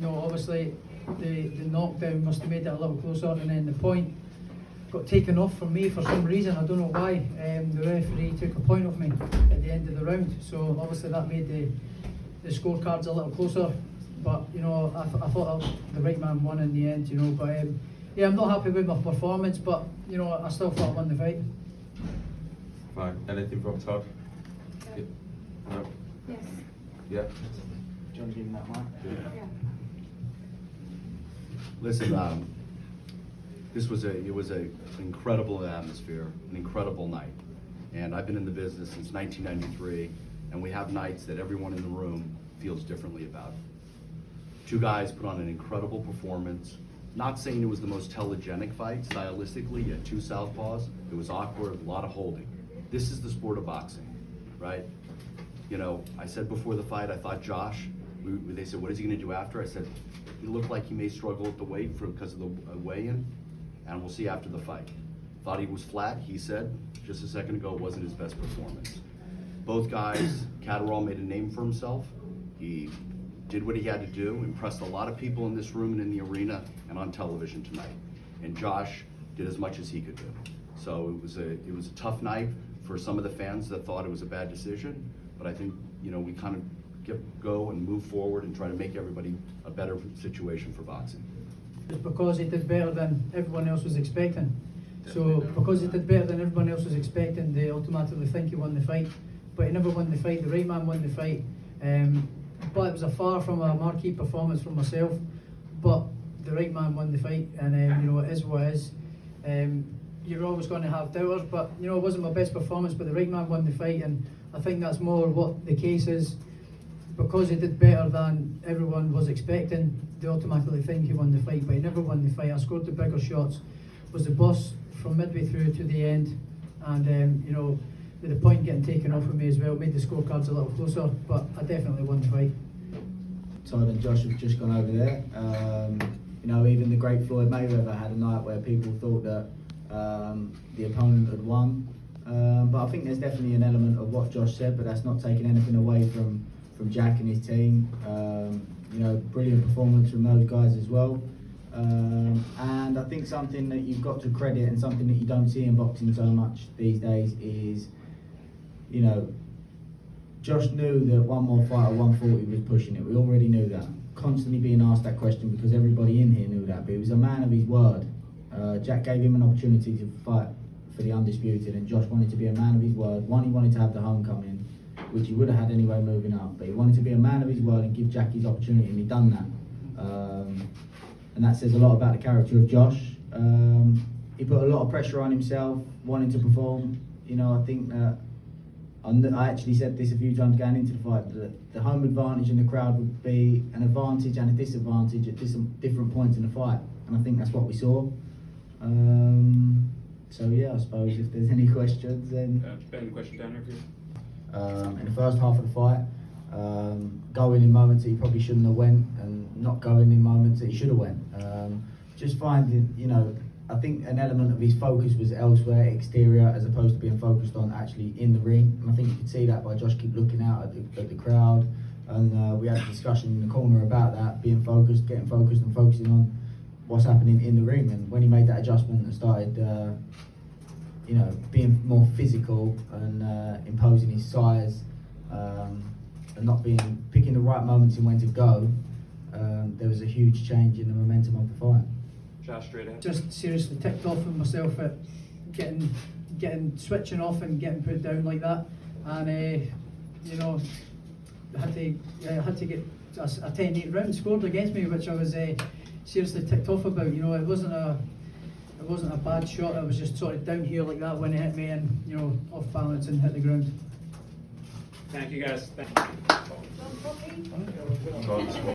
no, obviously the knockdown must have made it a little closer, and then the point got taken off from me for some reason. I don't know why. The referee took a point off me at the end of the round, so obviously that made the scorecards a little closer. But you know, I thought the right man won in the end. You know, but yeah, I'm not happy with my performance, but you know, I still thought I won the fight. Fine. Anything from Todd? Yeah. No? Yes. Yeah? Do you want to give him that mic? Yeah. Listen, it was an incredible atmosphere, an incredible night, and I've been in the business since 1993, and we have nights that everyone in the room feels differently about. Two guys put on an incredible performance. Not saying it was the most telegenic fight stylistically. You had two southpaws. It was awkward, a lot of holding. This is the sport of boxing, right? You know, I said before the fight, I thought Josh, they said, what is he gonna do after? I said, he looked like he may struggle at the weight because of the weigh-in, and we'll see after the fight. Thought he was flat. He said just a second ago it wasn't his best performance. Both guys, Catterall made a name for himself. He did what he had to do, impressed a lot of people in this room and in the arena and on television tonight. And Josh did as much as he could do. So it was a tough night for some of the fans that thought it was a bad decision, but I think, you know, we kind of go and move forward and try to make everybody a better situation for boxing. It's because he did better than everyone else was expecting. So because he did better than everyone else was expecting, they automatically think he won the fight. But he never won the fight. The right man won the fight. But it was a far from a marquee performance from myself. But the right man won the fight, and you know, it is what it is. You're always going to have doubters, but you know, it wasn't my best performance. But the right man won the fight, and I think that's more what the case is. Because he did better than everyone was expecting, they automatically think he won the fight, but he never won the fight. I scored the bigger shots, was the boss from midway through to the end, and you know, with the point getting taken off of me as well, made the scorecards a little closer, but I definitely won the fight. Todd and Josh have just gone over there. You know, even the great Floyd Mayweather had a night where people thought that the opponent had won. But I think there's definitely an element of what Josh said, but that's not taking anything away from Jack and his team. You know, brilliant performance from those guys as well. And I think something that you've got to credit and something that you don't see in boxing so much these days is, you know, Josh knew that one more fight at 140 was pushing it. We already knew that. Constantly being asked that question because everybody in here knew that, but he was a man of his word. Jack gave him an opportunity to fight for the undisputed, and Josh wanted to be a man of his word. One, he wanted to have the homecoming, which he would have had anyway moving up, but he wanted to be a man of his word and give Jack his opportunity, and he done that. And that says a lot about the character of Josh. He put a lot of pressure on himself, wanting to perform. You know, I think that I actually said this a few times going into the fight, that the home advantage in the crowd would be an advantage and a disadvantage at different points in the fight, and I think that's what we saw. So yeah, I suppose if there's any questions, then Ben, question down here for you. in the first half of the fight, going in moments that he probably shouldn't have went, and not going in moments that he should have went. Just finding, you know, I think an element of his focus was elsewhere, exterior, as opposed to being focused on actually in the ring. And I think you could see that by Josh keep looking out at the crowd. And we had a discussion in the corner about that, being focused, getting focused and focusing on what's happening in the ring. And when he made that adjustment and started, you know, being more physical and imposing his size, and not picking the right moments in when to go, there was a huge change in the momentum of the fight. Josh, straight ahead. Just seriously ticked off with myself at getting switching off and getting put down like that, and you know, I had to get a 10-8 round scored against me, which I was seriously ticked off about. You know, it wasn't a bad shot. I was just sort of down here like that when it hit me, and you know, off balance and hit the ground. Thank you guys. Thank you. John Coffey? Todd.